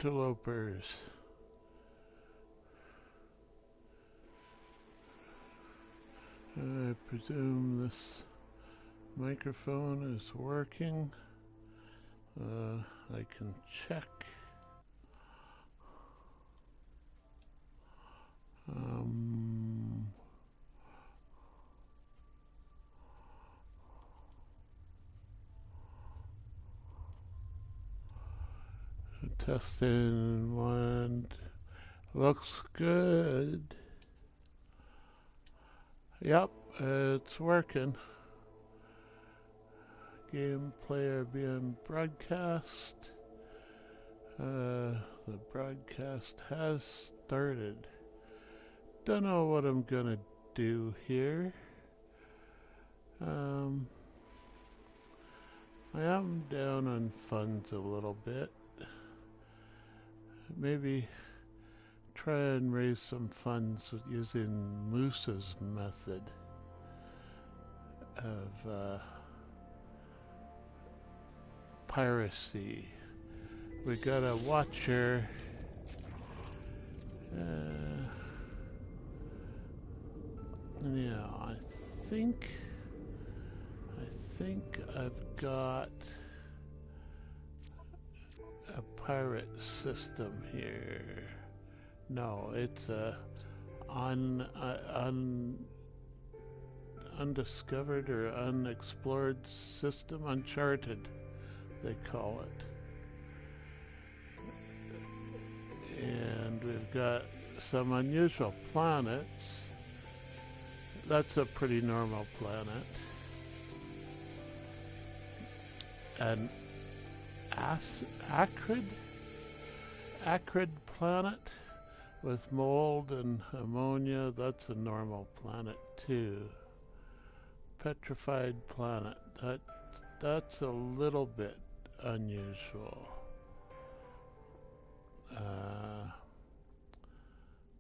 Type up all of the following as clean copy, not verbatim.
interlopers. I presume this microphone is working. I can check. Testing one. Looks good. Yep, it's working. Game player being broadcast. The broadcast has started. Don't know what I'm gonna do here. I am down on funds a little bit. Maybe try and raise some funds using Moose's method of piracy. We got a watcher. Yeah, I think I've got a pirate system here. No, it's a undiscovered or unexplored system, uncharted, they call it. And we've got some unusual planets. That's a pretty normal planet. An acrid planet with mold and ammonia. That's a normal planet too. Petrified planet. That's a little bit unusual.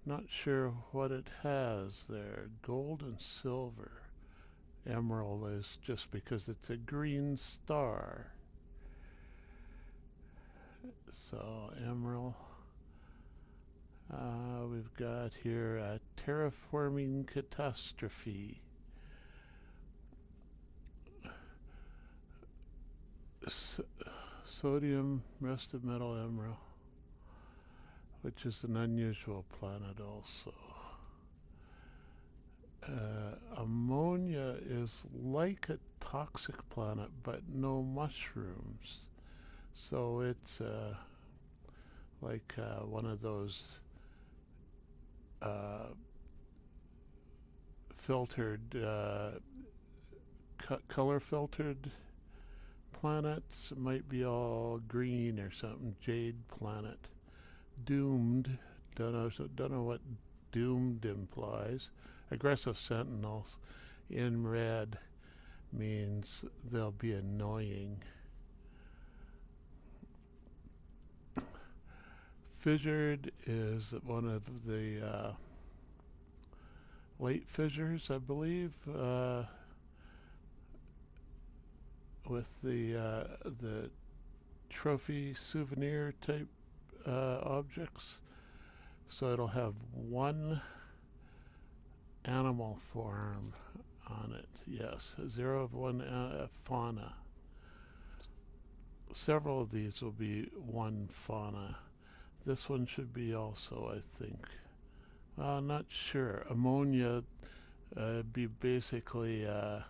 Not sure what it has there. Gold and silver. Emerald is just because it's a green star. So emerald. We've got here a terraforming catastrophe. Sodium rusted metal emerald, which is an unusual planet also. Ammonia is like a toxic planet, but no mushrooms. So it's like one of those filtered, color filtered planets. It might be all green or something. Jade planet. Doomed. Don't know what doomed implies. Aggressive sentinels in red means they'll be annoying. Fissured is one of the late fissures, I believe, with the trophy souvenir type objects. So it'll have one animal form on it. Yes, 0 of 1 fauna. Several of these will be one fauna. This one should be also, I think. Not sure. Ammonia be basically a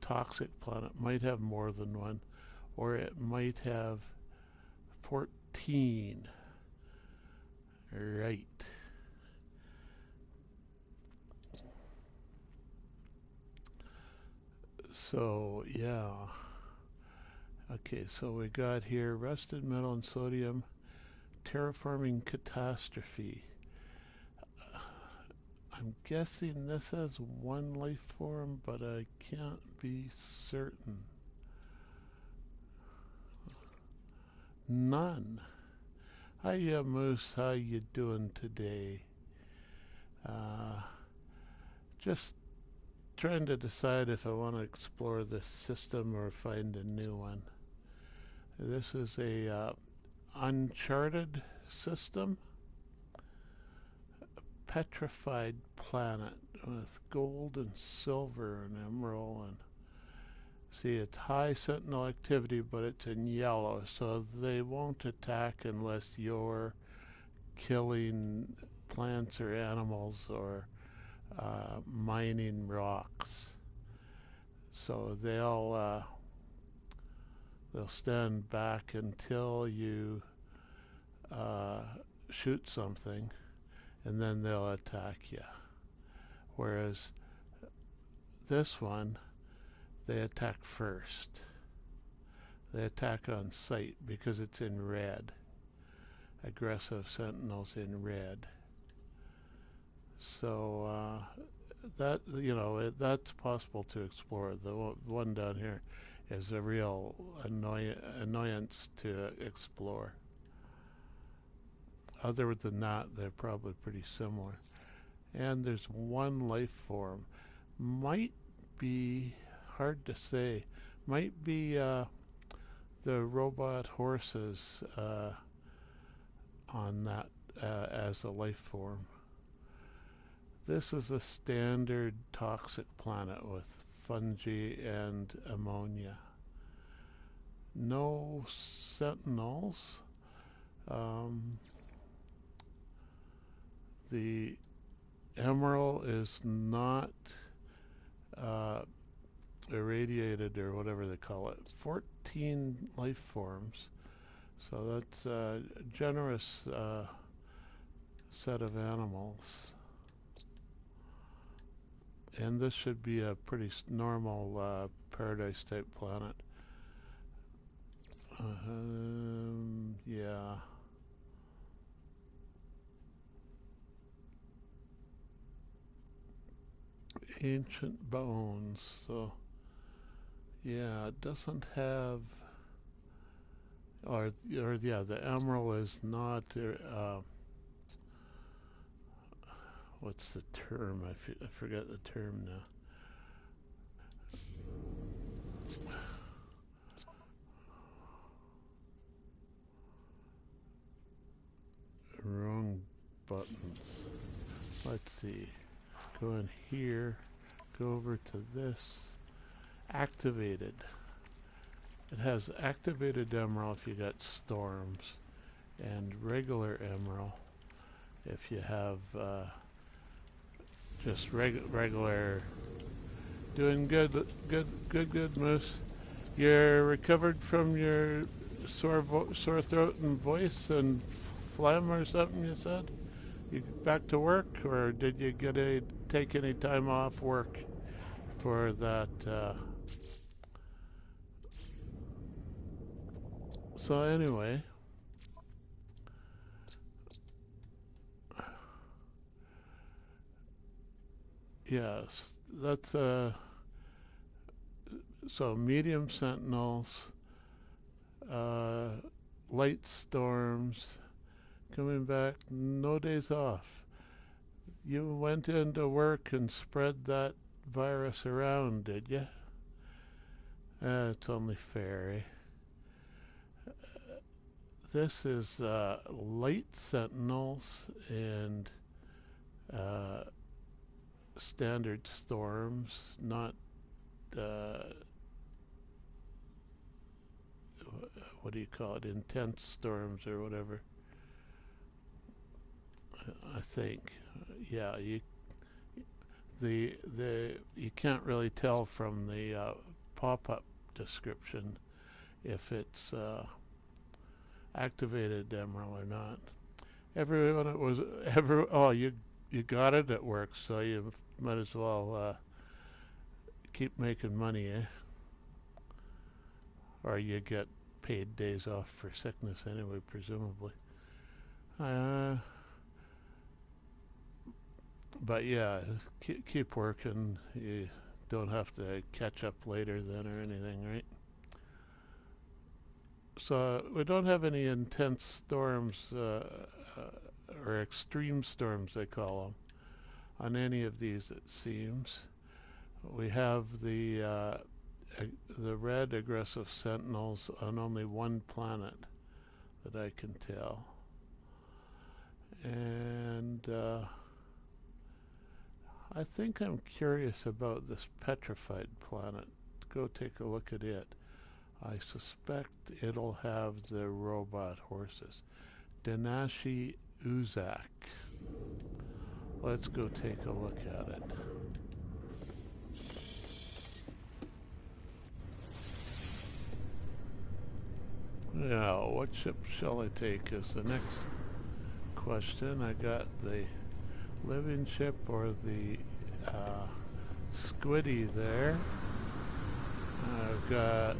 toxic planet. Might have more than one, or it might have 14. Right. So, yeah. Okay, so we got here rusted metal and sodium, terraforming catastrophe. I'm guessing this has one life form, but I can't be certain. None. Hiya, Moose. How you doing today? Just trying to decide if I want to explore this system or find a new one. This is a uncharted system, petrified planet with gold and silver and emerald. And see, it's high sentinel activity, but it's in yellow, so they won't attack unless you're killing plants or animals or mining rocks. So they'll stand back until you uh, shoot something, and then they'll attack you. Whereas this one, they attack first. They attack on sight because it's in red. Aggressive sentinels in red. So that's possible to explore. The one down here is a real annoyance to explore. Other than that, they're probably pretty similar. And there's one life form. Might be hard to say. Might be the robot horses on that as a life form. This is a standard toxic planet with fungi and ammonia. No sentinels. The emerald is not irradiated or whatever they call it. 14 life forms. So that's a generous set of animals. And this should be a pretty normal paradise type planet. Yeah. Ancient bones. So, yeah, it doesn't have, or yeah, the emerald is not. What's the term? I forget the term now. Wrong buttons. Let's see. Go in here. Go over to this. Activated. It has activated emerald if you got storms, and regular emerald if you have just regular. Doing good, Moose. You're recovered from your sore throat and voice and phlegm or something, you said? You back to work, or did you take any time off work for that? So anyway, yes, that's so medium sentinels, uh, light storms, coming back, no days off. You went into work and spread that virus around, did you? It's only fair, eh? This is light sentinels and standard storms, not what do you call it, intense storms or whatever. I think, yeah, you can't really tell from the pop-up description if it's activated emerald or not. Everyone it was oh, you got it at work, so you might as well keep making money, eh? Or you get paid days off for sickness anyway, presumably. But yeah, keep working. You don't have to catch up later then or anything, right? So we don't have any intense storms or extreme storms, they call them, on any of these, it seems. We have the red aggressive sentinels on only one planet. that I can tell. And I think I'm curious about this petrified planet. Go take a look at it. I suspect it'll have the robot horses. Denashi Uzak. Let's go take a look at it. Now, what ship shall I take is the next question. I got the living ship or the squiddy there. I've got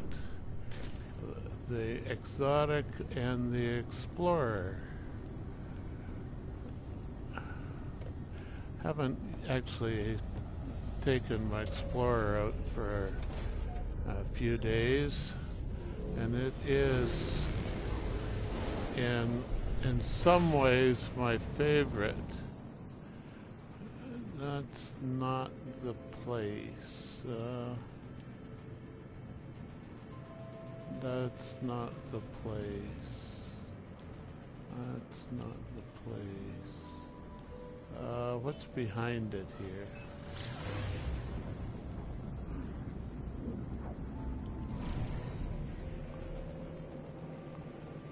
the exotic and the explorer. Haven't actually taken my explorer out for a few days, and it is in some ways my favorite. That's not the place. That's not the place. That's not the place. What's behind it here?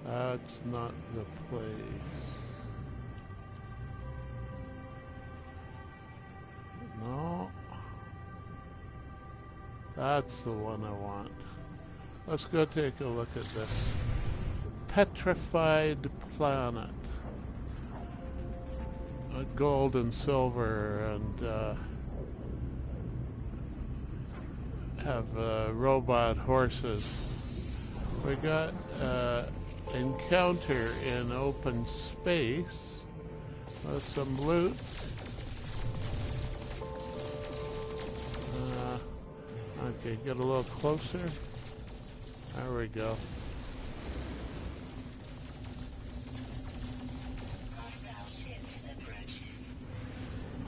That's not the place. No. That's the one I want. Let's go take a look at this petrified planet. Gold and silver, and have robot horses. We got encounter in open space with some loot. Okay, get a little closer. There we go.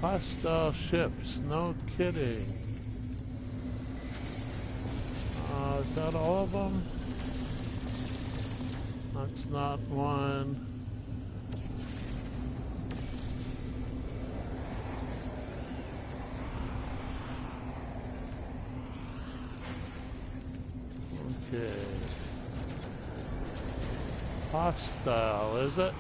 Hostile ships, no kidding. Is that all of them? That's not one. Okay. Hostile, is it?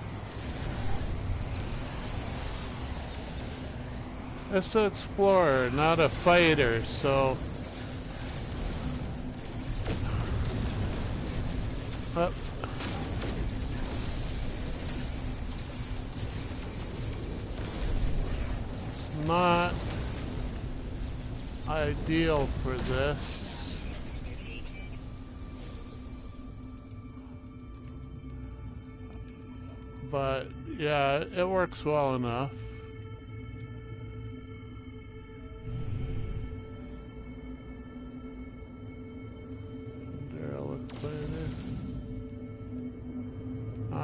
It's an explorer, not a fighter, so... It's not ideal for this. But, yeah, it works well enough.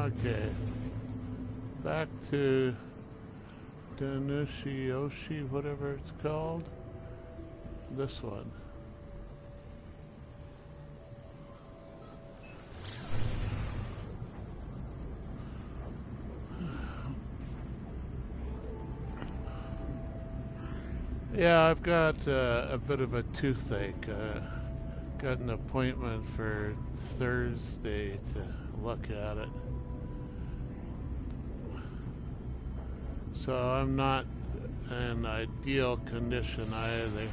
Okay, back to Danushi, whatever it's called. This one. Yeah, I've got a bit of a toothache. Got an appointment for Thursday to look at it. So I'm not in ideal condition either.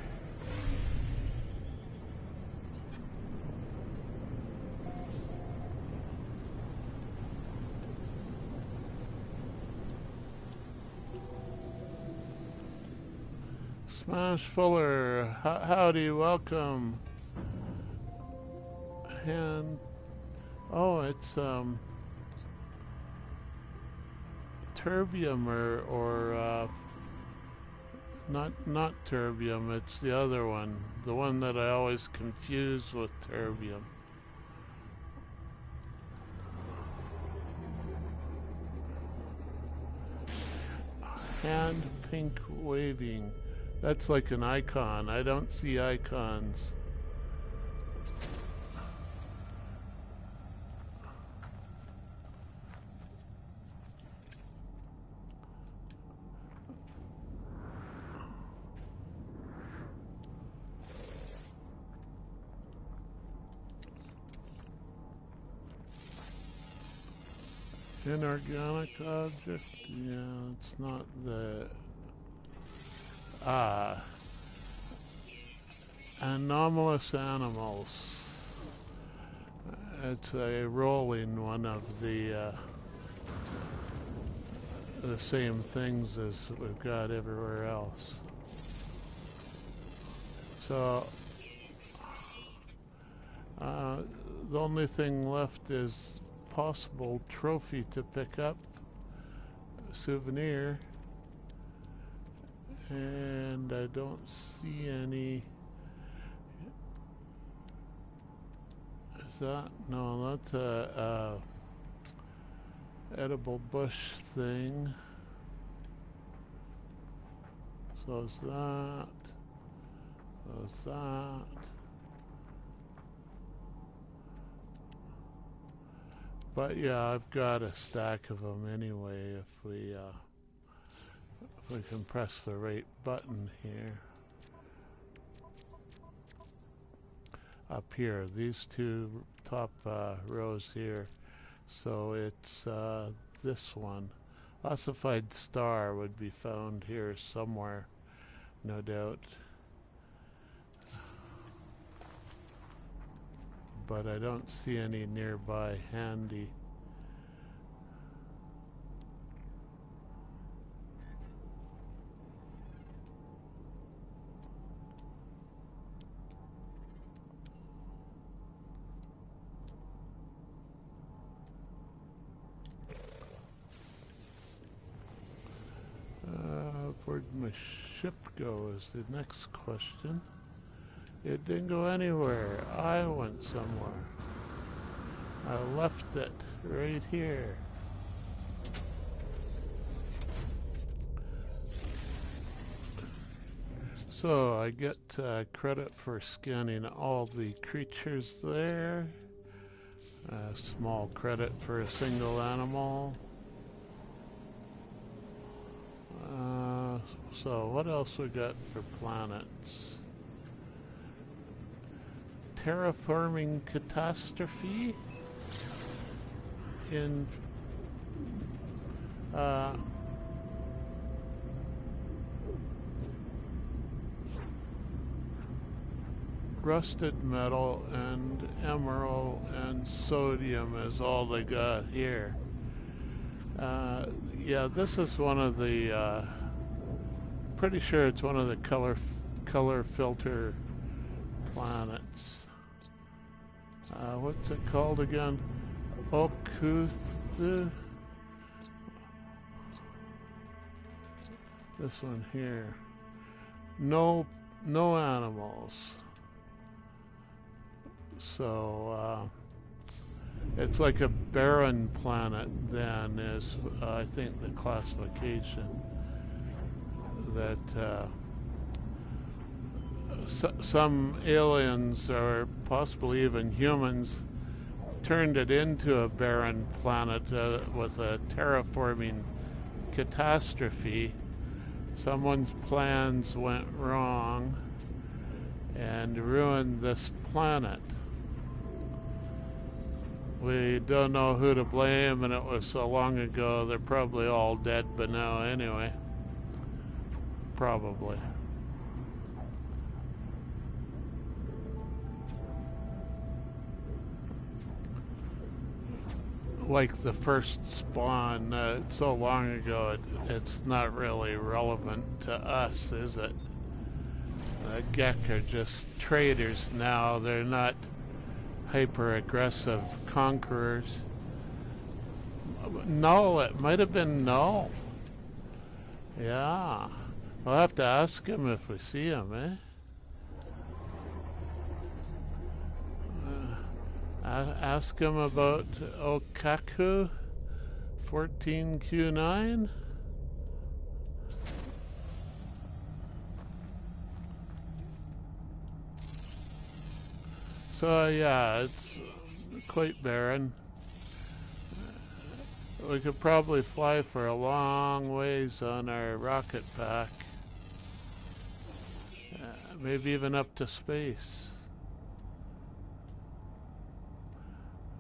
Smash Fuller, howdy, welcome. And oh, it's terbium or not terbium, it's the other one, the one that I always confuse with terbium. Hand pink waving, that's like an icon. I don't see icons. Inorganic object? Yeah, it's not the... Anomalous animals. It's a rolling one of the same things as we've got everywhere else. So the only thing left is possible trophy to pick up, a souvenir, and I don't see any. Is that? No, that's a edible bush thing. So is that. So is that. But yeah, I've got a stack of them anyway if we can press the right button here. Up here, these two top rows here. So it's this one. Ossified star would be found here somewhere, no doubt. But I don't see any nearby handy. Where'd my ship go is the next question. It didn't go anywhere. I went somewhere. I left it right here. So I get credit for scanning all the creatures there. Small credit for a single animal. So what else we got for planets? Terraforming catastrophe in rusted metal and emerald and sodium is all they got here. Yeah, this is one of the pretty sure it's one of the color filter planets. What's it called again? Okuthu. This one here. No animals. So it's like a barren planet then is I think the classification that some aliens or possibly even humans turned it into a barren planet with a terraforming catastrophe. Someone's plans went wrong and ruined this planet. We don't know who to blame, and it was so long ago they're probably all dead by now anyway. Probably. Like the first spawn, so long ago, it's not really relevant to us, is it? Gek are just traders now. They're not hyper-aggressive conquerors. Null, it might have been Null. Yeah. We'll have to ask him if we see him, eh? Ask him about Okaku 14Q9. So yeah, it's quite barren. We could probably fly for a long ways on our rocket pack. Maybe even up to space.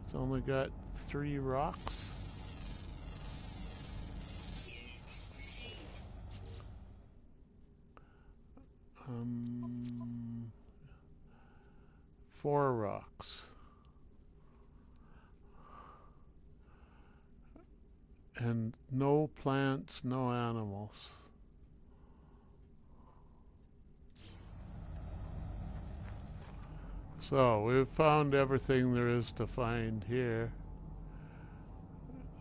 It's only got 3 rocks. rocks. And no plants, no animals. So we've found everything there is to find here,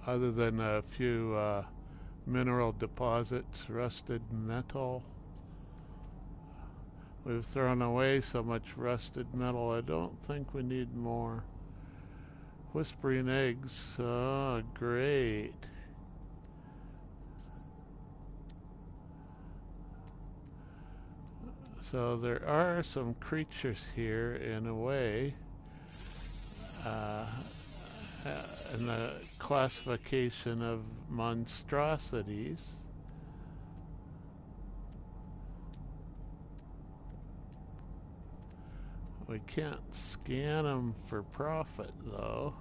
other than a few mineral deposits, rusted metal. We've thrown away so much rusted metal, I don't think we need more. Whispering eggs, oh great. So there are some creatures here in a way, in the classification of monstrosities. We can't scan them for profit though.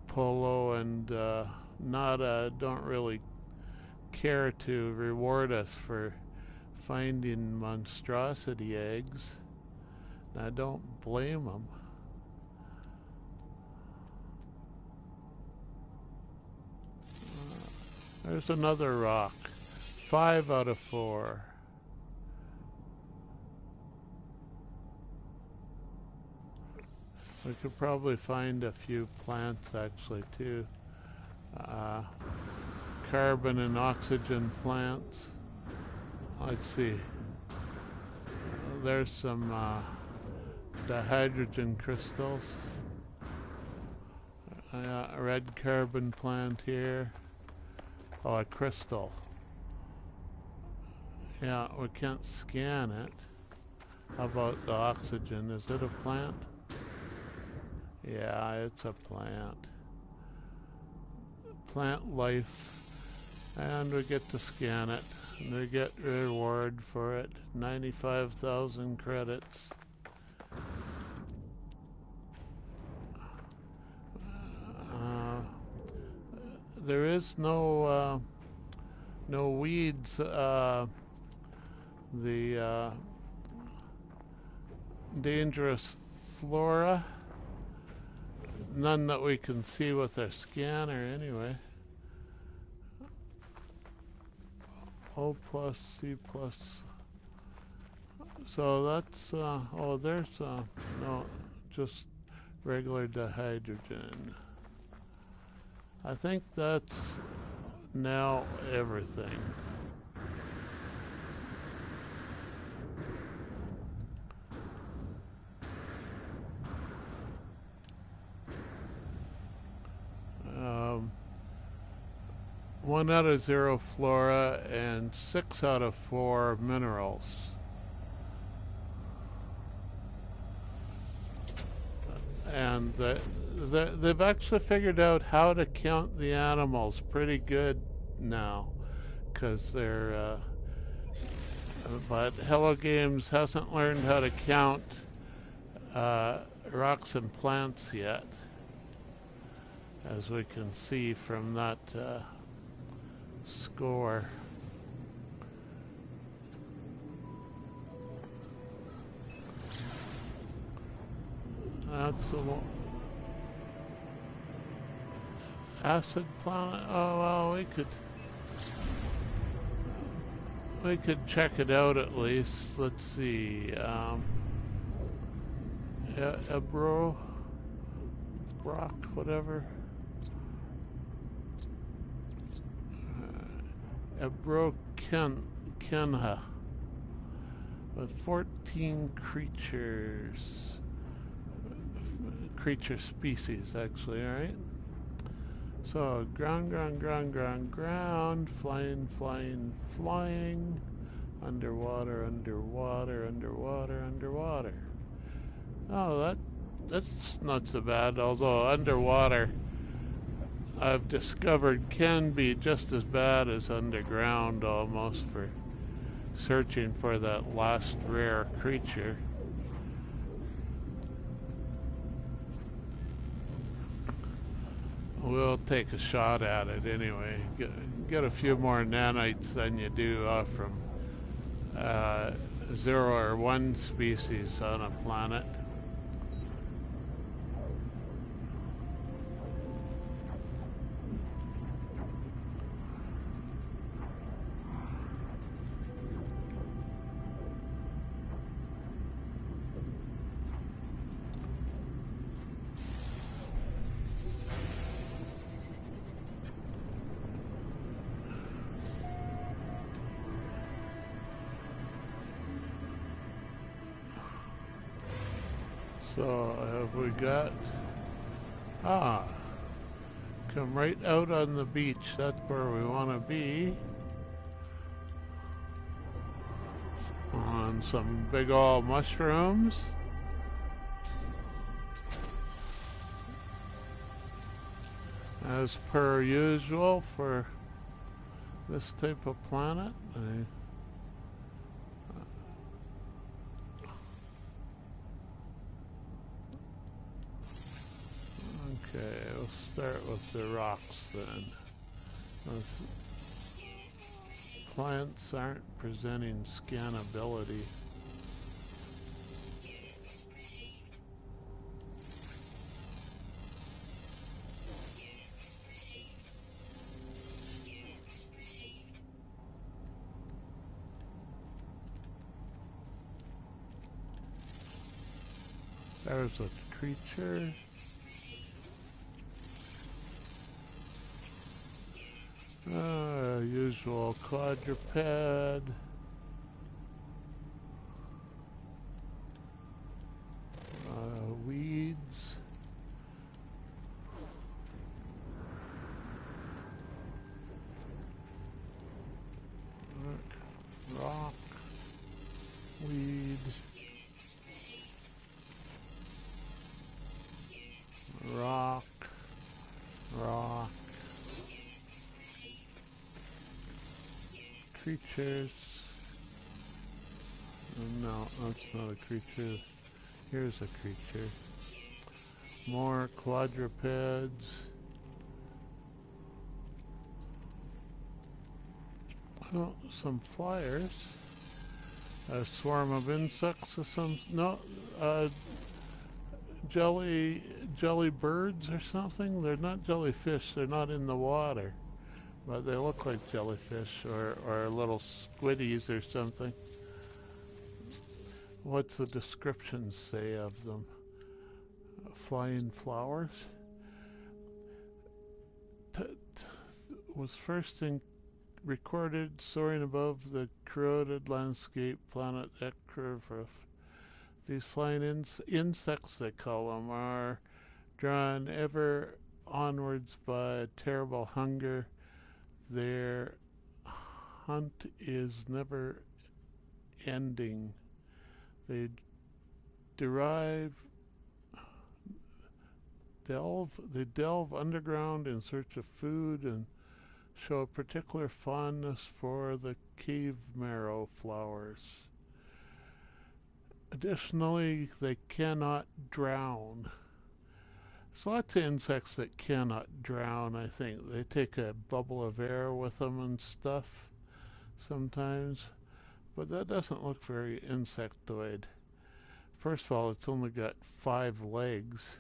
Polo and Nada don't really care to reward us for finding monstrosity eggs. I don't blame them. There's another rock. 5 out of 4. We could probably find a few plants actually too. Carbon and oxygen plants. Let's see. There's some dihydrogen crystals. A red carbon plant here. Oh, a crystal. Yeah, we can't scan it. How about the oxygen? Is it a plant? Yeah, it's a plant. Plant life. And we get to scan it. And we get reward for it. 95,000 credits. There is no weeds. The dangerous flora. None that we can see with our scanner anyway. O plus, C plus. So that's, oh, there's, no, just regular dihydrogen. I think that's now everything. One out of 0 flora and 6 out of 4 minerals. And they've actually figured out how to count the animals pretty good now, because they're but Hello Games hasn't learned how to count rocks and plants yet, as we can see from that score. That's the acid planet. Oh well, we could check it out at least. Let's see. Ebro, Brock, whatever. Ebro Kenha with 14 creatures. Creature species, actually, alright? So, ground, flying, underwater. Oh, that's not so bad, although underwater, I've discovered can be just as bad as underground almost for searching for that last rare creature. We'll take a shot at it anyway. Get a few more nanites than you do off from zero or one species on a planet. So have we got, come right out on the beach. That's where we want to be. On some big ol' mushrooms. As per usual for this type of planet. Okay, we'll start with the rocks then. Plants aren't presenting scannability. There's a creature. Usual quadruped. Weeds. Rock. Weed. Rock. Rock. Creatures. No, that's not a creature. Here's a creature. More quadrupeds. Oh, some flyers. A swarm of insects or some, no, jelly birds or something. They're not jellyfish, they're not in the water, but they look like jellyfish or little squiddies or something. What's the description say of them? Flying flowers. Was first recorded soaring above the corroded landscape planet Ekrivif. These flying insects, they call them, are drawn ever onwards by a terrible hunger. Their hunt is never ending. They delve underground in search of food and show a particular fondness for the cave marrow flowers. Additionally, they cannot drown. There's lots of insects that cannot drown, I think. They take a bubble of air with them and stuff sometimes, but that doesn't look very insectoid. First of all, it's only got 5 legs,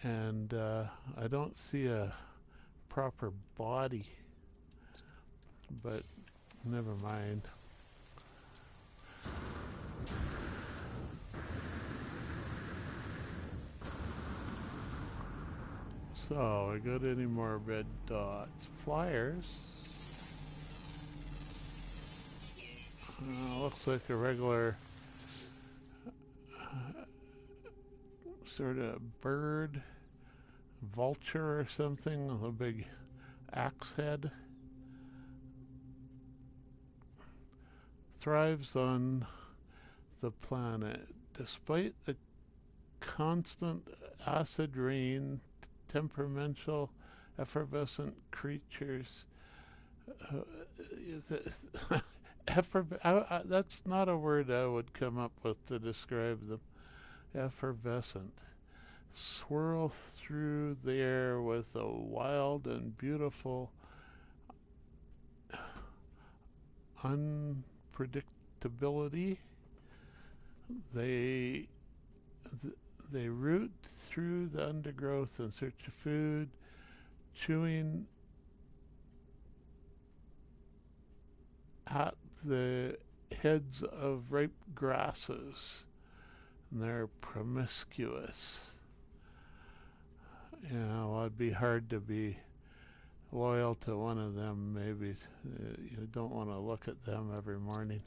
and I don't see a proper body, but never mind. So, I got any more red dots? Flyers. Looks like a regular sort of bird, vulture or something with a big axe head. Thrives on the planet. Despite the constant acid rain, temperamental, effervescent creatures. That's not a word I would come up with to describe them. Effervescent. Swirl through the air with a wild and beautiful, predictability. They they root through the undergrowth in search of food, chewing at the heads of ripe grasses, and they're promiscuous. You know, it'd be hard to be loyal to one of them. Maybe you don't want to look at them every morning.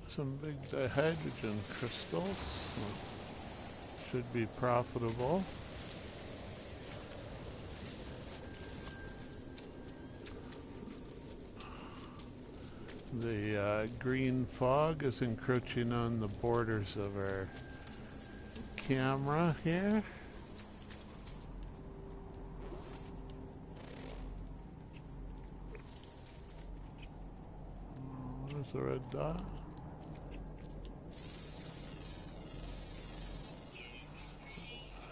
Some big dihydrogen crystals. Should be profitable. The green fog is encroaching on the borders of our camera here. There's a red dot.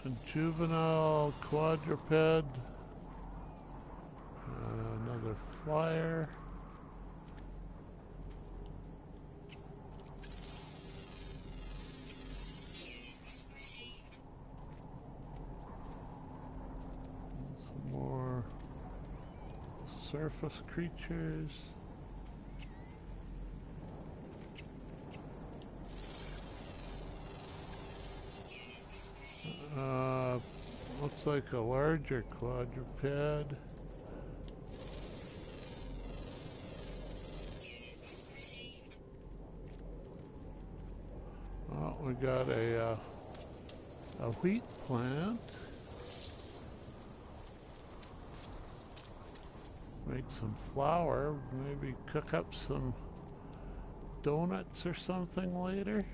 A juvenile quadruped. Another flyer. Some more surface creatures. Looks like a larger quadruped. Oh, we got a wheat plant. Make some flour, maybe cook up some donuts or something later.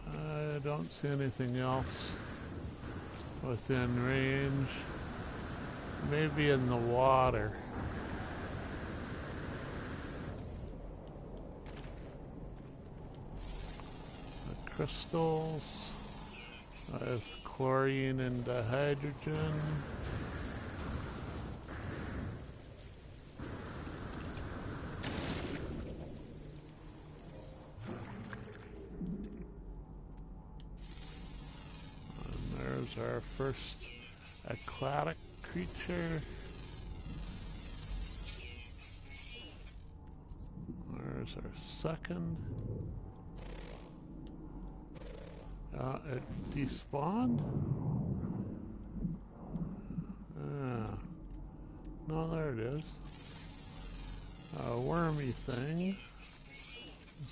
I don't see anything else within range. Maybe in the water. The crystals with chlorine and dihydrogen. Our first aquatic creature. There's our second. It despawned? No, there it is. A wormy thing.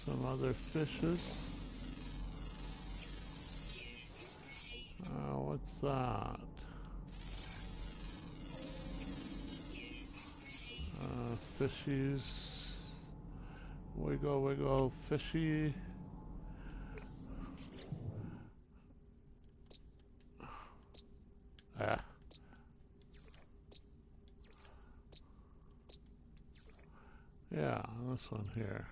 Some other fishes. What's that? Fishies. Wiggle, wiggle, fishy. Ah. Yeah, this one here.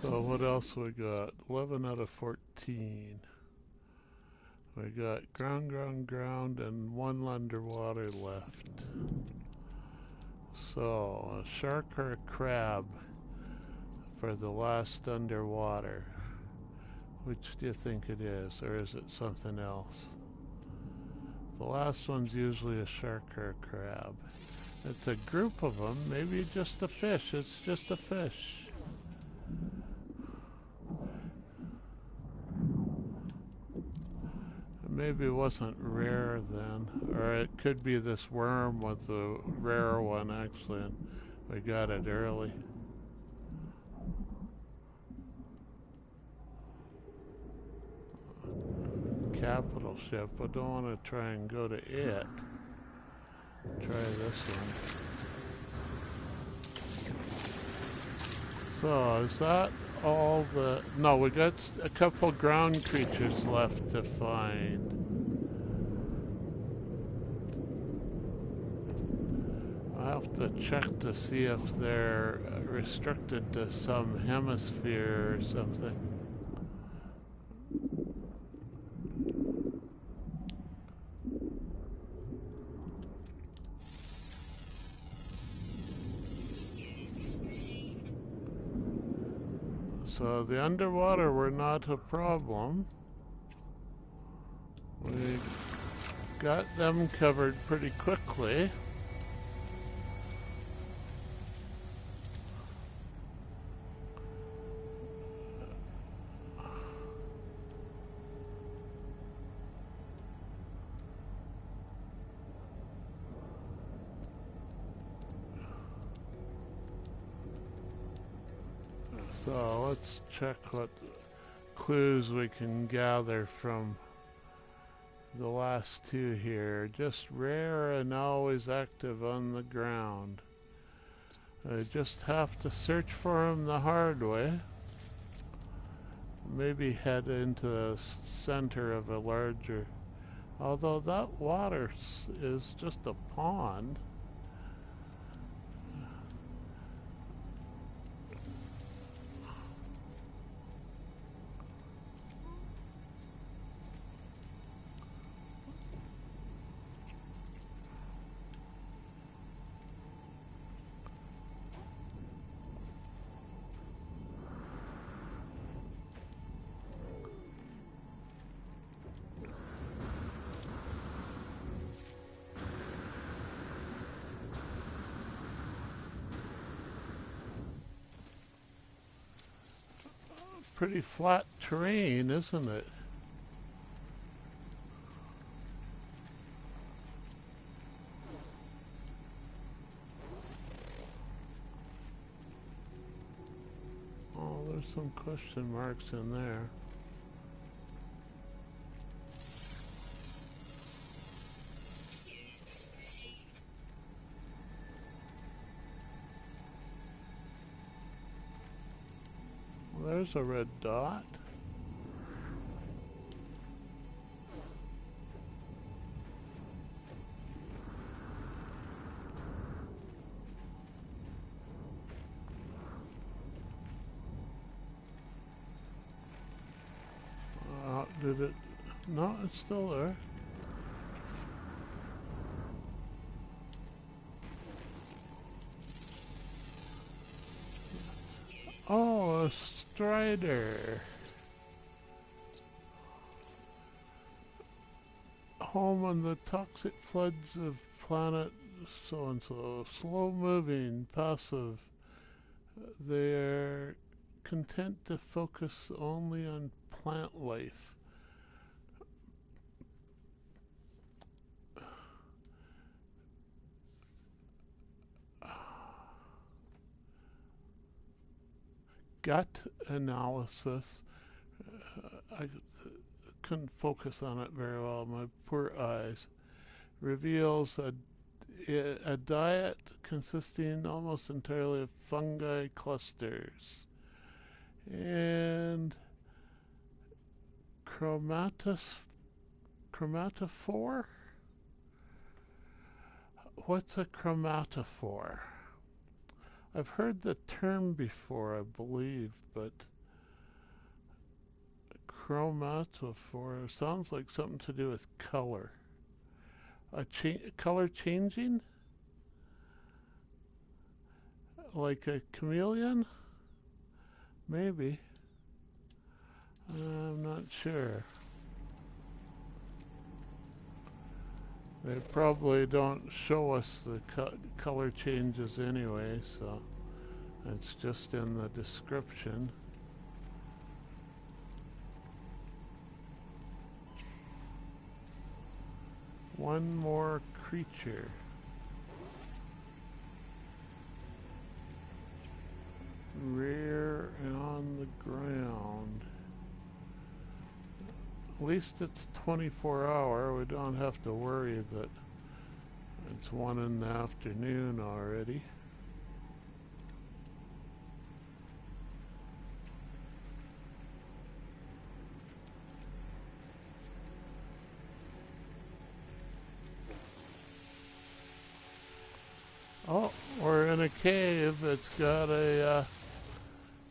So what else we got? 11 out of 14. We got ground, ground, ground, and one underwater left. So a shark or a crab for the last underwater. Which do you think it is, or is it something else? The last one's usually a shark or a crab. It's a group of them, maybe just a fish. It's just a fish. Maybe it wasn't rare then, or it could be this worm was the rare one actually, and we got it early. Capital ship. I don't want to try and go to it. Try this one. So is that all the... No, we got a couple ground creatures left to find. I have to check to see if they're restricted to some hemisphere or something. So the underwater were not a problem. We got them covered pretty quickly. So let's check what clues we can gather from the last two here. Just rare and always active on the ground. I just have to search for them the hard way. Maybe head into the center of a larger... Although that water is just a pond. Pretty flat terrain, isn't it? Oh, there's some question marks in there. There's a red dot. Did it? No, it's still there. Oh, a strider. Home on the toxic floods of planet so-and-so. Slow-moving, passive. They're content to focus only on plant life. Gut analysis. I couldn't focus on it very well. My poor eyes. Reveals a diet consisting almost entirely of fungi clusters and chromatophore. What's a chromatophore? I've heard the term before, I believe, but chromatophore sounds like something to do with color. Color changing? Like a chameleon? Maybe. I'm not sure. They probably don't show us the color changes anyway, so it's just in the description. one more creature. Rare and on the ground. At least it's 24-hour. We don't have to worry that it's 1 in the afternoon already. Oh, we're in a cave. It's got a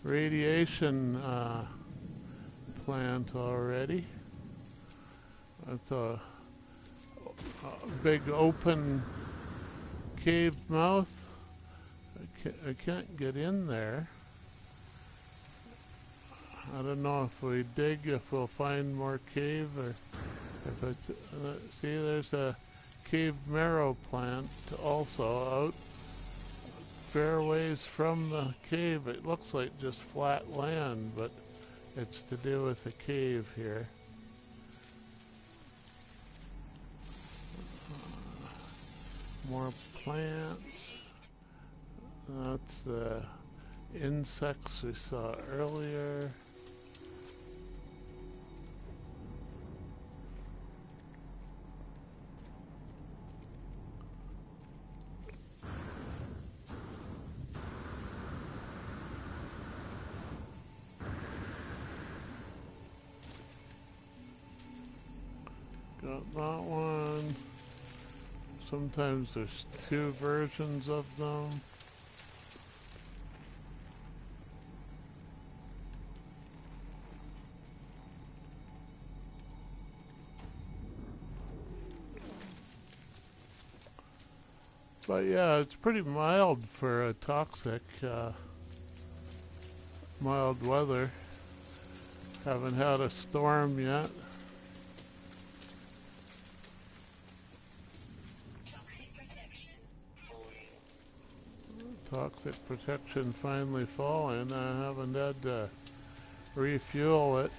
radiation plant already. It's a big open cave mouth. I can't get in there. I don't know if we dig, if we'll find more cave, or if it. See, there's a cave marrow plant also out fair ways from the cave. It looks like just flat land, but it's to do with the cave here. More plants. That's the insects we saw earlier. Got that one. Sometimes there's 2 versions of them. But yeah, it's pretty mild for a toxic, mild weather. Haven't had a storm yet. Toxic protection finally falling. I haven't had to refuel it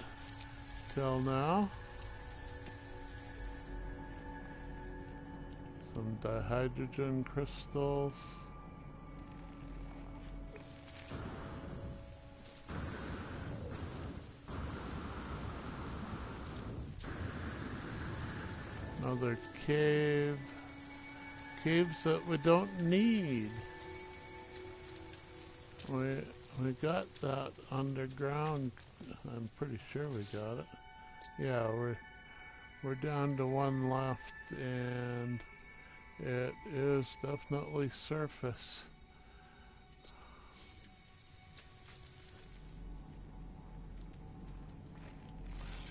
till now. Some dihydrogen crystals. Another cave. Caves that we don't need. We got that underground. I'm pretty sure we got it. Yeah, we're down to 1 left, and it is definitely surface.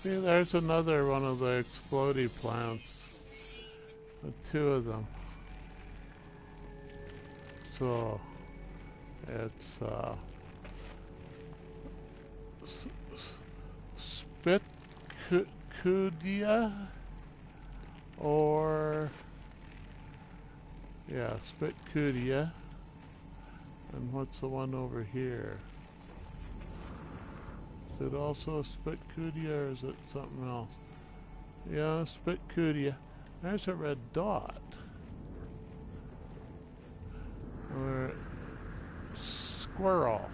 See, there's another one of the explodey plants. 2 of them. So it's Spitcudia, or yeah, Spitcudia. And what's the one over here? Is it also a Spitcudia, or is it something else? Yeah, Spitcudia. There's a red dot. Or squirrel.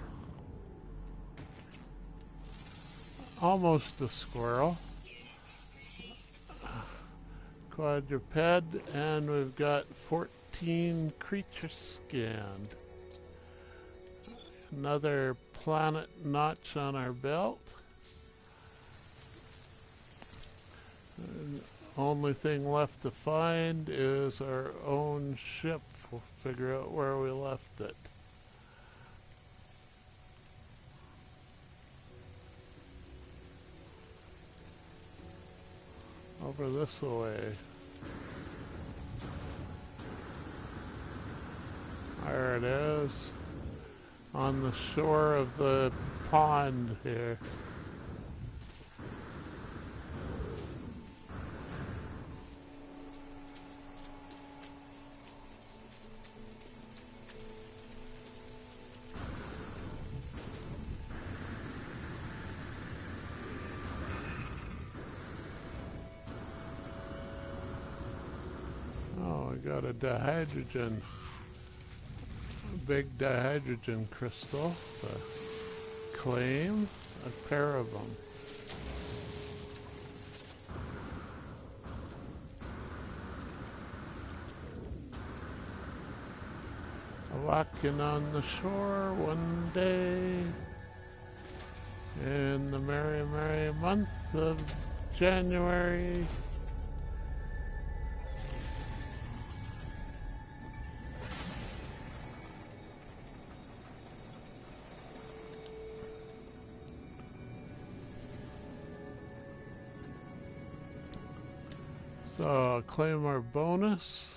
Almost a squirrel. Quadruped, and we've got 14 creatures scanned. Another planet notch on our belt. And only thing left to find is our own ship. We'll figure out where we left it. Over this way. There it is. On the shore of the pond here. got a dihydrogen, big dihydrogen crystal to claim, a pair of them. Walking on the shore one day in the merry, merry month of January. So claim our bonus.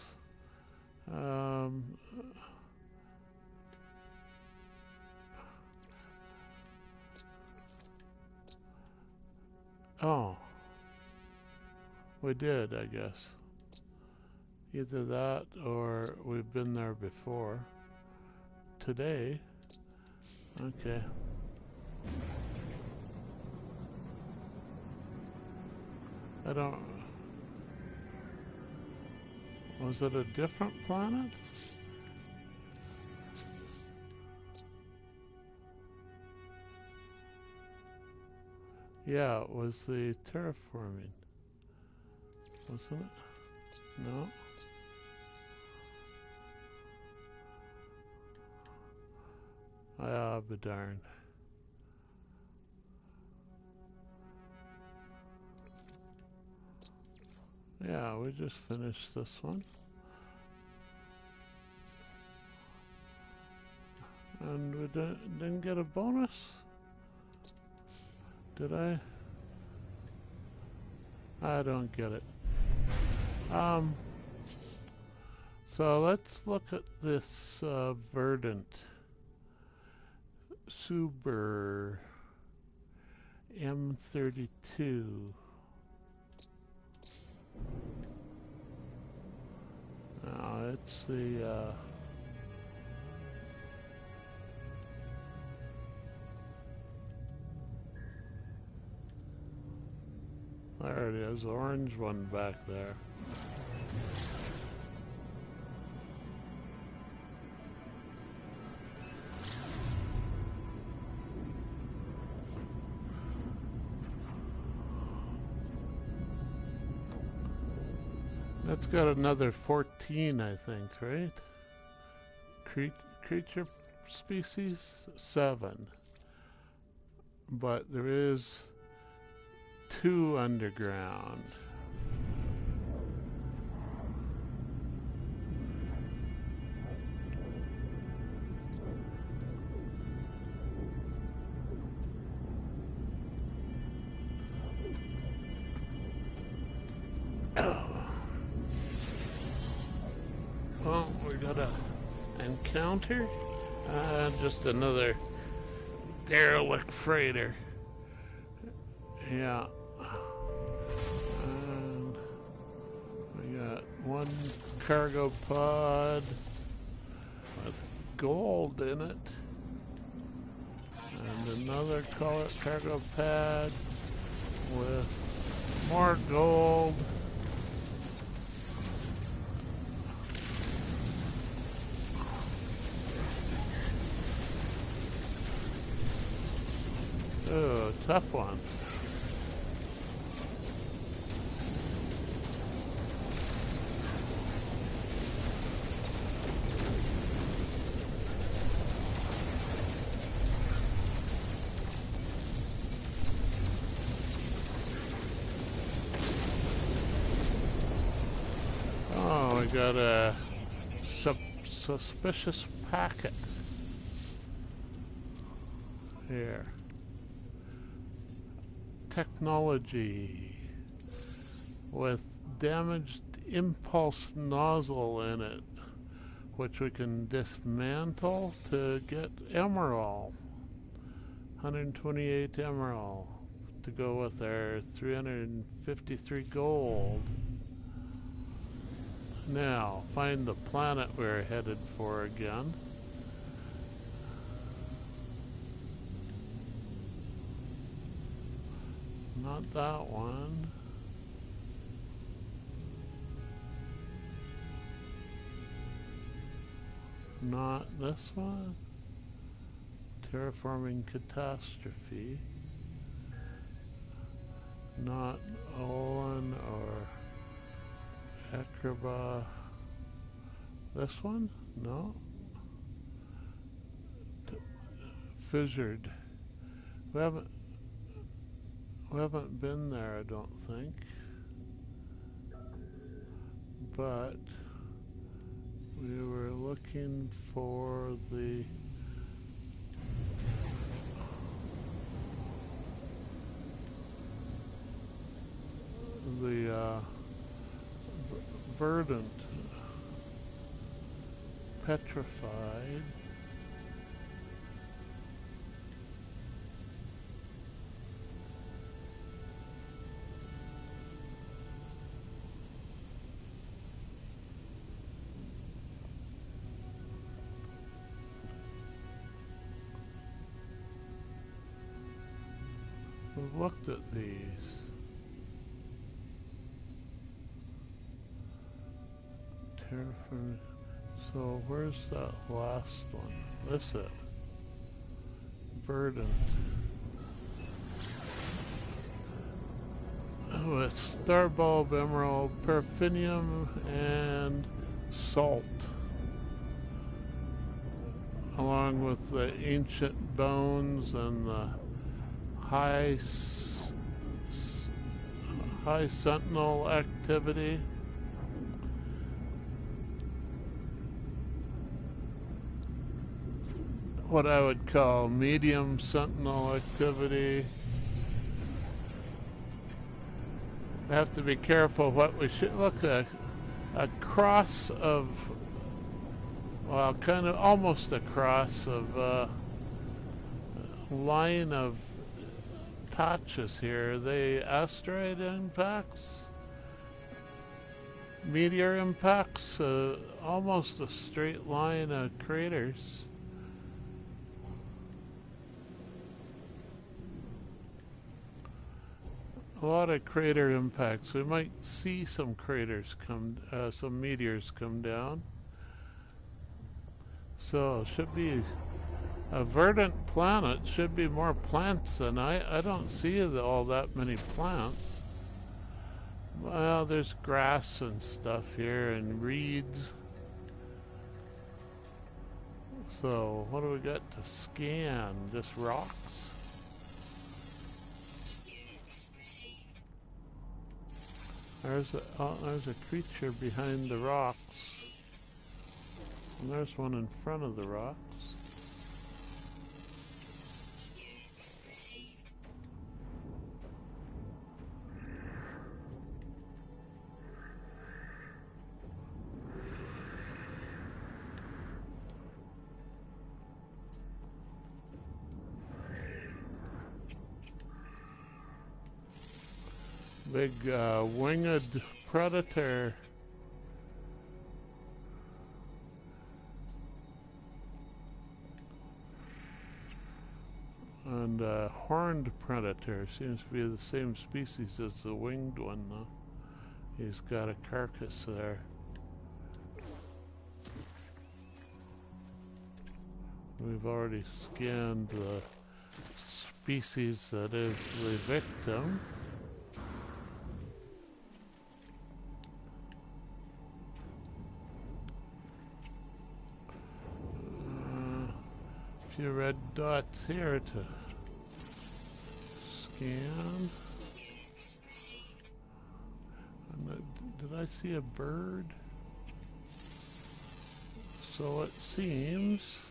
Oh, we did, I guess. Either that or we've been there before. Today. Okay. I don't... Was it a different planet? Yeah, it was the terraforming. Wasn't it? No. Ah, be darned. Yeah, we just finished this one. And we didn't get a bonus? Did I? I don't get it. So let's look at this verdant Suber M32. Now it's the there it is, orange one back there. That's got another 14, I think, right? Creature species? 7. But there is 2 underground. Well, we got a encounter. Just another derelict freighter. Yeah. And we got one cargo pod with gold in it. And another cargo pad with more gold. Oh, tough one. Oh, we got a suspicious packet here. Technology with damaged impulse nozzle in it, which we can dismantle to get emerald. 128 emerald to go with our 353 gold. Now, find the planet we're headed for again. Not that one. Not this one. Terraforming catastrophe. Not Olin or Acroba. This one? No. Fissured. We haven't been there, I don't think. But we were looking for the verdant, petrified. We've looked at these. Terraform. So where's that last one? This it. Verdant. Oh, it's starbulb, emerald, paraffinium, and salt. Along with the ancient bones and the high sentinel activity. What I would call medium sentinel activity. We have to be careful what we should look at. A cross of, well, kind of almost a cross of a line of patches here. Are they asteroid impacts? Meteor impacts? Almost a straight line of craters. A lot of crater impacts. We might see some craters come, some meteors come down. So should be a verdant planet. Should be more plants than I don't see all that many plants. Well, there's grass and stuff here and reeds. So what do we got to scan? Just rocks? There's a creature behind the rocks. And there's one in front of the rocks. Big winged predator. And horned predator. Seems to be the same species as the winged one though. He's got a carcass there. We've already scanned the species that is the victim. A few red dots here to scan. Did I see a bird? So it seems.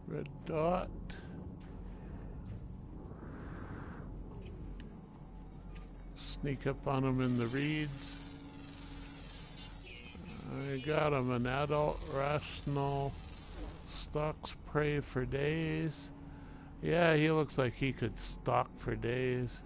Red dot. Sneak up on him in the reeds. I got him, an adult rational, stalks prey for days. Yeah, he looks like he could stalk for days.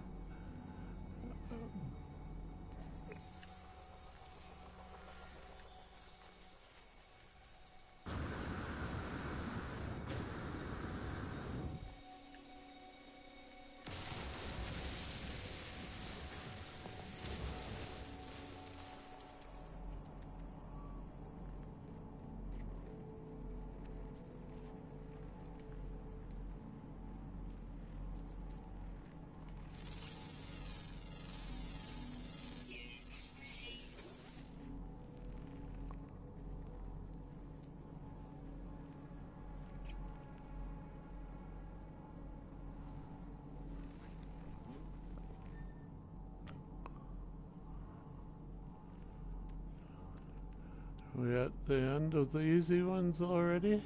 We at the end of the easy ones already?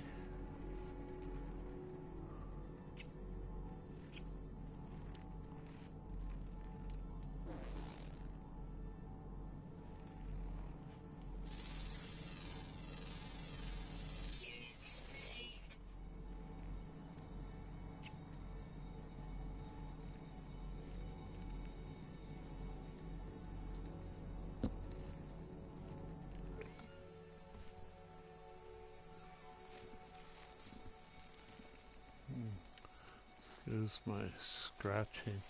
Excuse my scratching.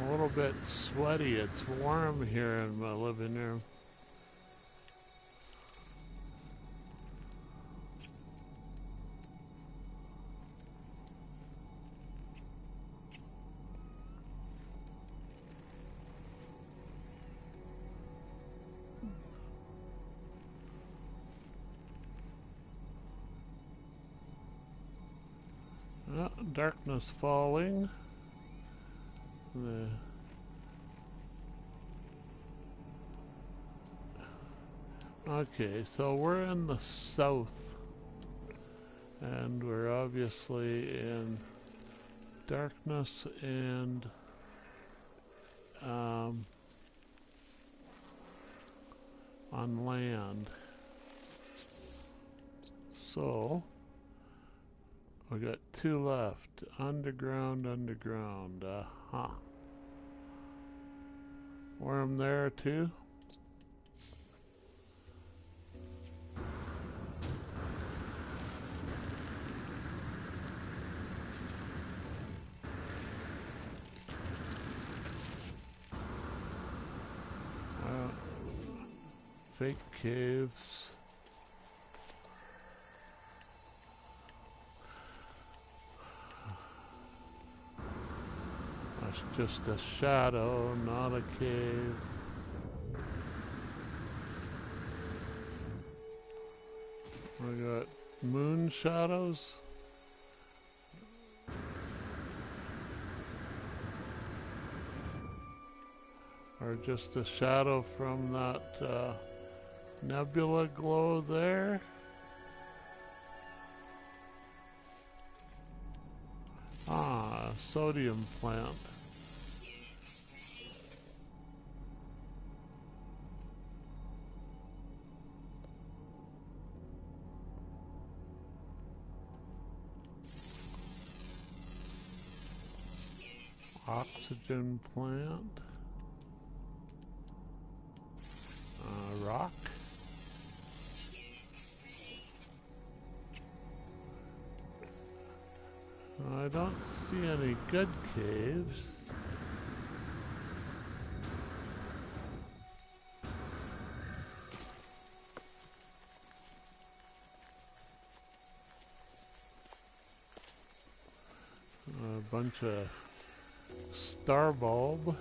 A little bit sweaty. It's warm here in my living room. Darkness falling. Okay, so we're in the south, and we're obviously in darkness and on land. So we got two left. Underground, underground. Worm there too. Fake caves. That's just a shadow, not a cave. We got moon shadows. Or just a shadow from that nebula glow there. Sodium plant. Oxygen plant. Rock. I don't see any good caves. A bunch of star bulb.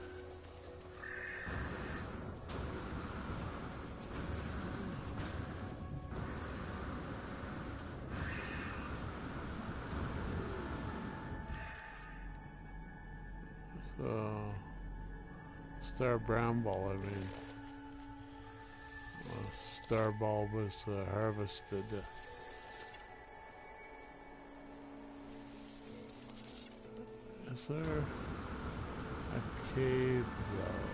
Star bramble, I mean. Star bulb is harvested. Is there a cave though?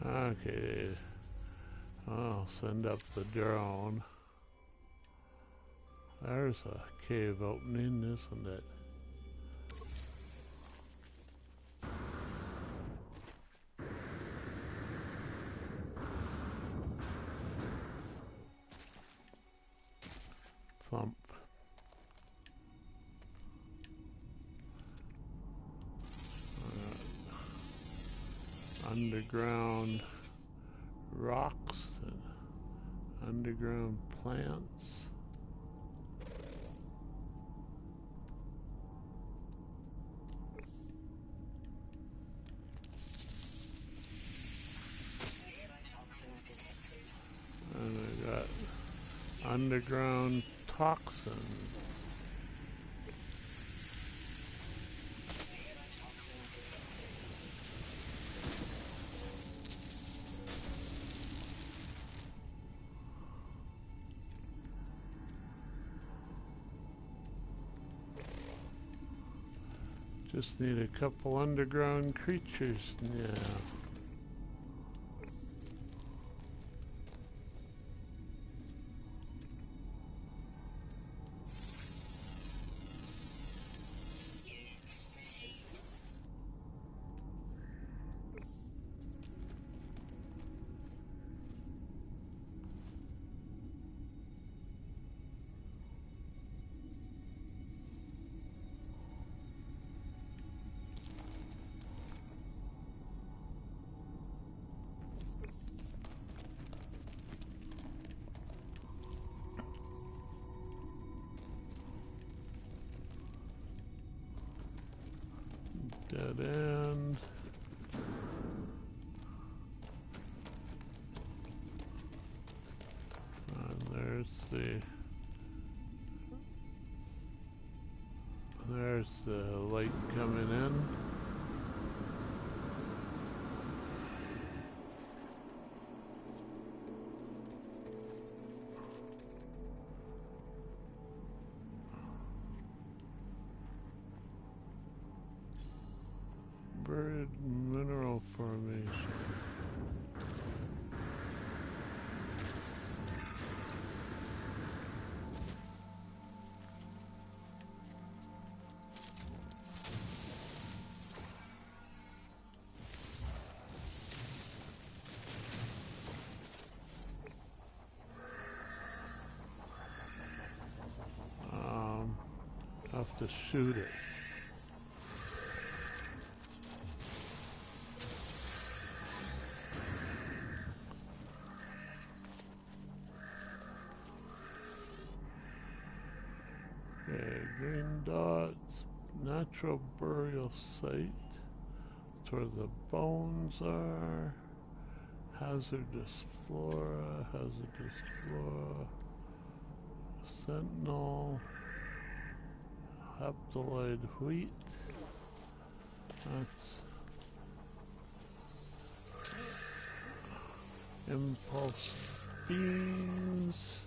Okay, I'll send up the drone. There's a cave opening, isn't it? Thump. Underground rocks and Underground plants. And I got underground toxin. Just need a couple underground creatures now. Dead end. And there's the light coming in. Buried mineral formation. Have to shoot it. Okay, green dots, natural burial site. That's where the bones are. Hazardous flora, sentinel, haploid wheat. That's impulse beans.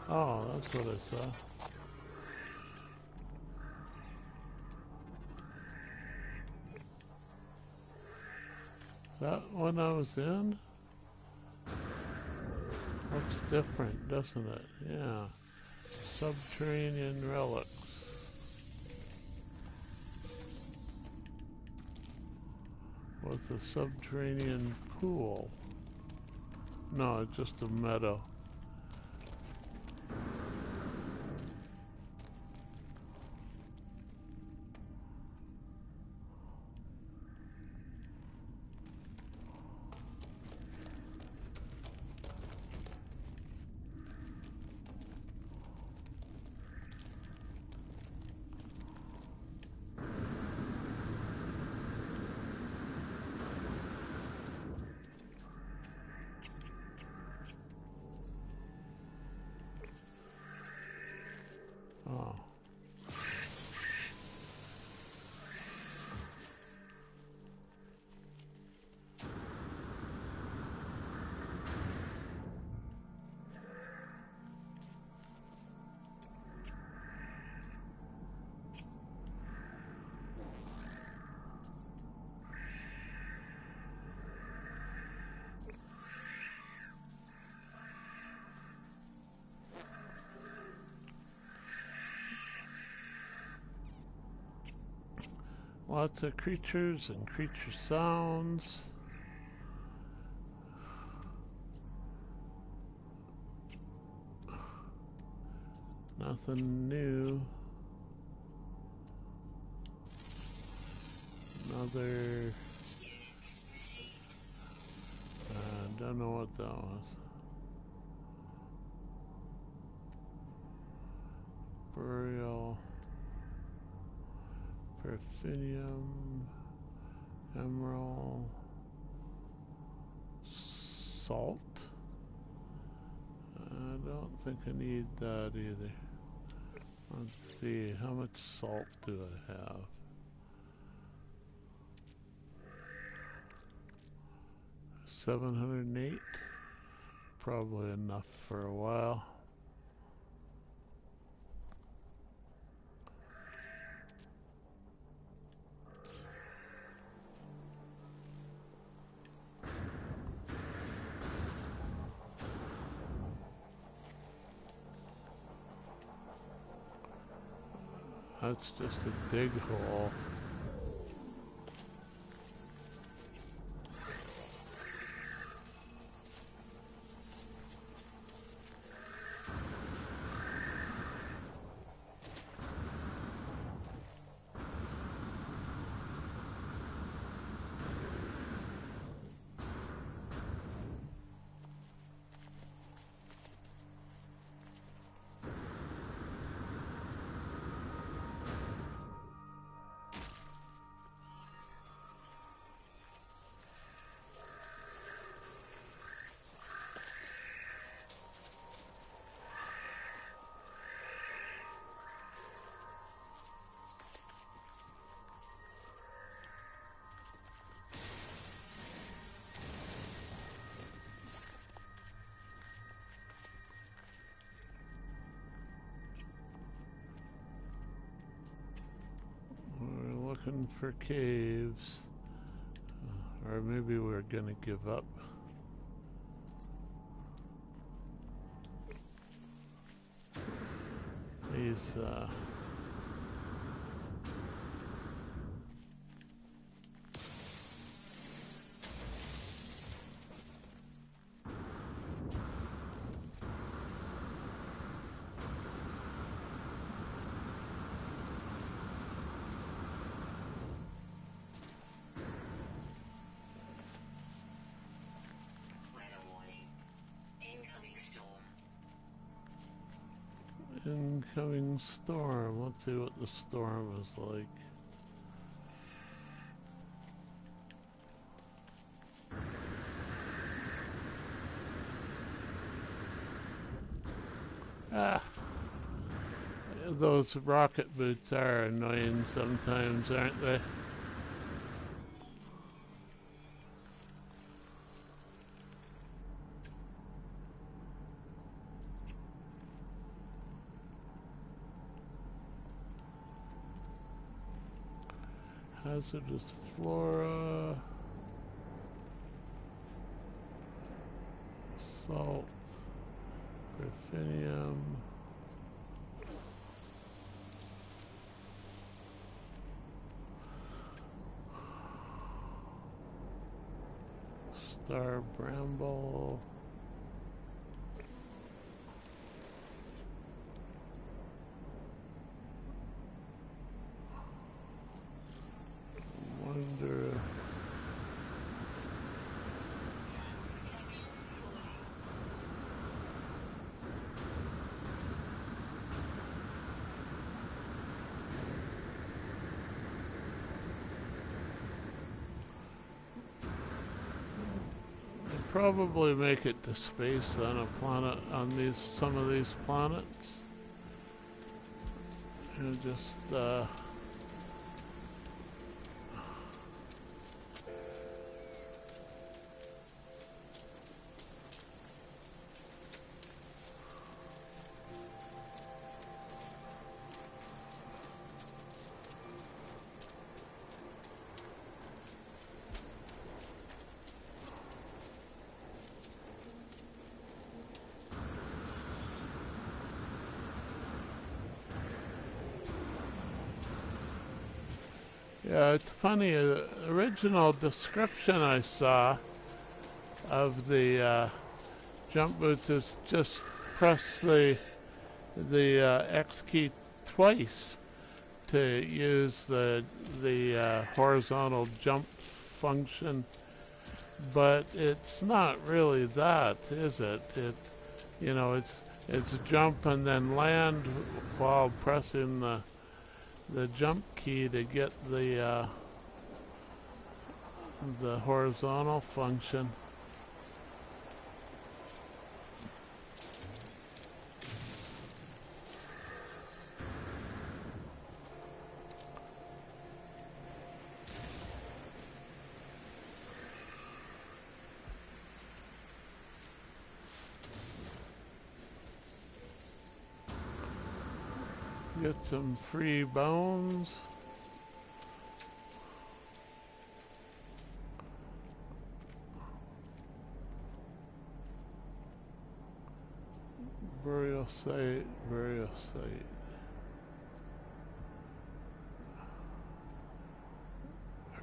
Oh, that's what I saw. That one I was in? Looks different, doesn't it? Yeah. Subterranean relics. With a subterranean pool. No, it's just a meadow. Oh. Lots of creatures and creature sounds. Nothing new. Another don't know what that was. Burial, Perfinium, Emerald, Salt. I don't think I need that either. Let's see, how much salt do I have? 708. Probably enough for a while. That's just a dig hole. We're looking for caves. Or maybe we're gonna give up. These, incoming storm. Let's see what the storm is like. Ah, those rocket boots are annoying sometimes, aren't they? Hazardous flora, salt, Perfinium, star bramble, wonder. Probably make it to space on a planet, on some of these planets, and just yeah, it's funny. The original description I saw of the jump boots is just press the X key twice to use the horizontal jump function. but it's not really that, is it? You know, it's jump and then land while pressing the jump key to get the horizontal function. Get some free bones. Burial site, burial site.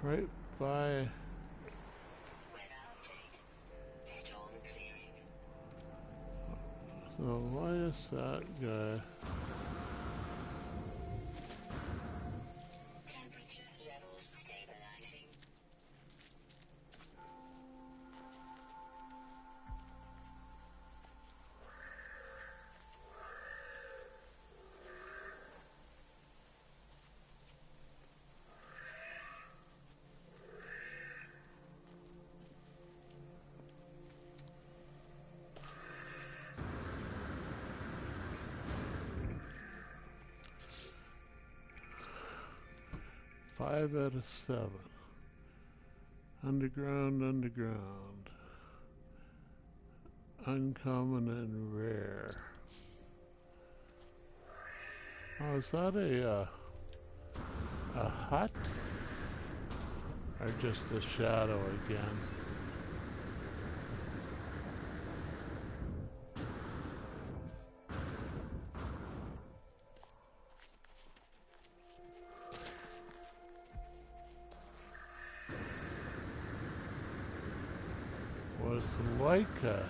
Right by. So why is that guy? Five out of 7. Underground, underground. Uncommon and rare. Oh, is that a hut? Or just a shadow again? Was like a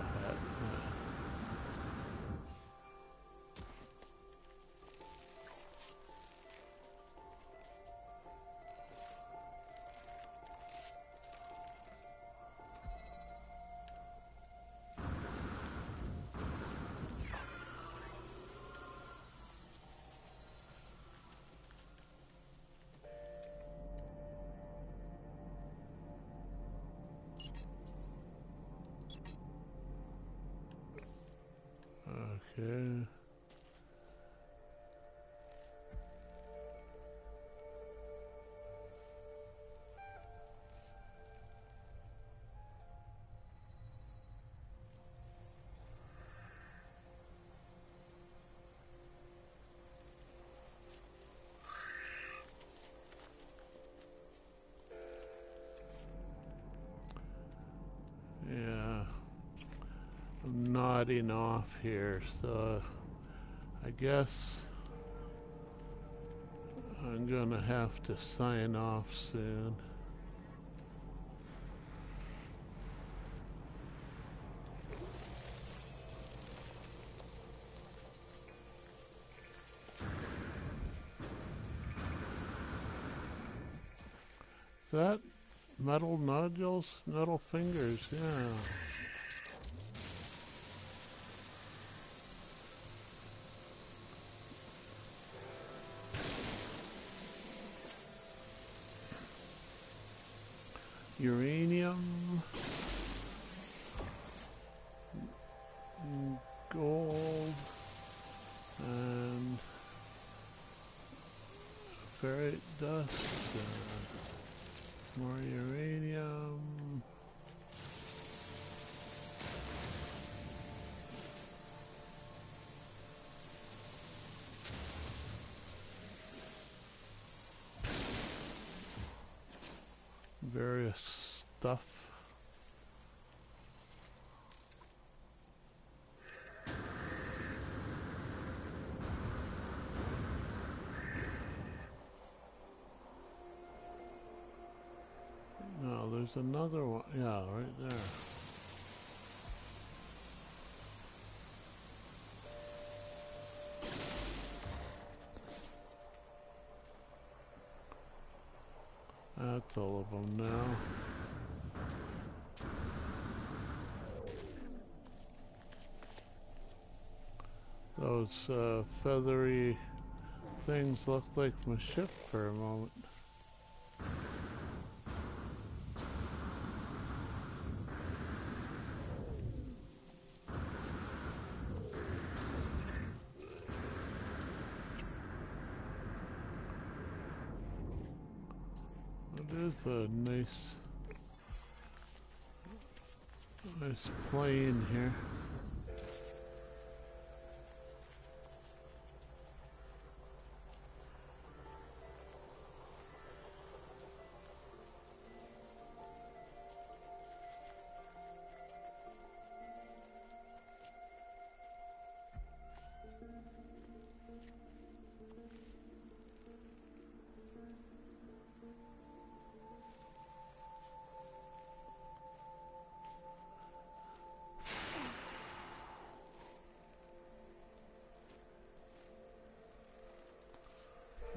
hut. Okay. Yeah. I'm nodding off here, so I guess I'm gonna have to sign off soon. Is that metal nodules? Metal fingers, yeah. Uranium, gold, and ferrite dust, more uranium. Various stuff. No, there's another one. Yeah, right there. That's all of them now. Those feathery things looked like my ship for a moment. There's a nice plane here.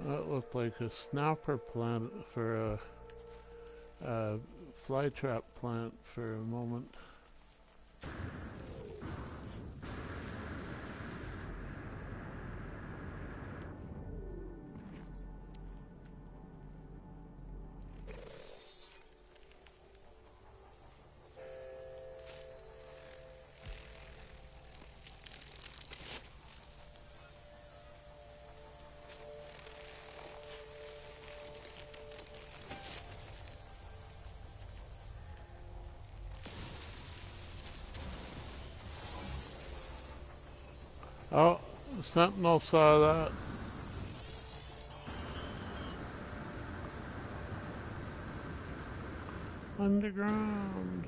That looked like a snapper plant for a flytrap plant for a moment. Oh, the Sentinel saw that. Underground.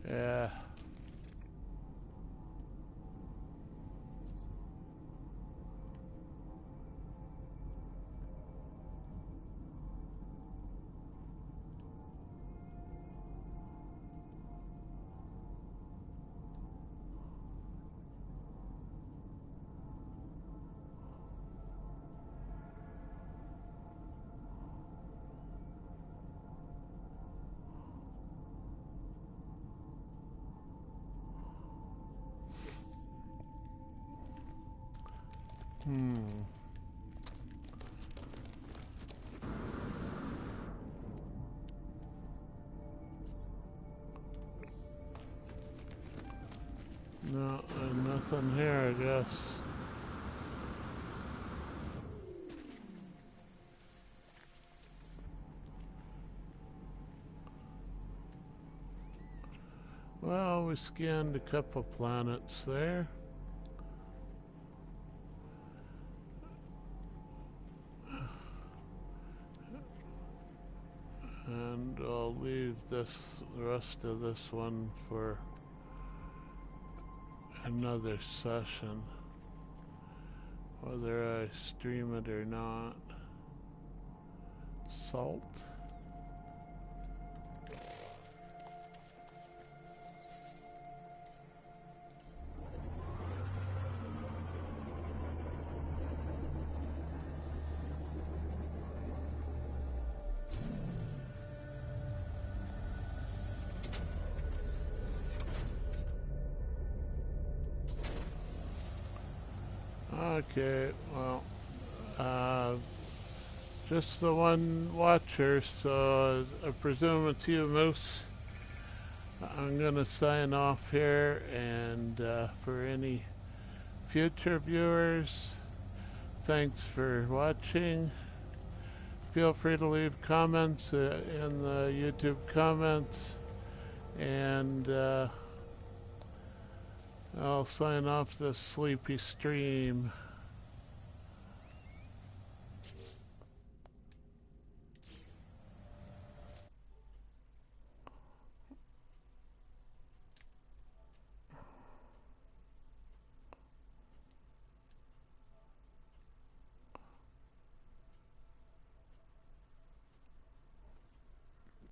Yeah. No, nothing here, I guess. Well, we scanned a couple planets there. And I'll leave the rest of this one for another session, whether I stream it or not. Salt. Okay, well, just the one watcher, so I presume it's you, Moose. I'm gonna sign off here, and for any future viewers, thanks for watching. Feel free to leave comments in the YouTube comments, and I'll sign off this sleepy stream.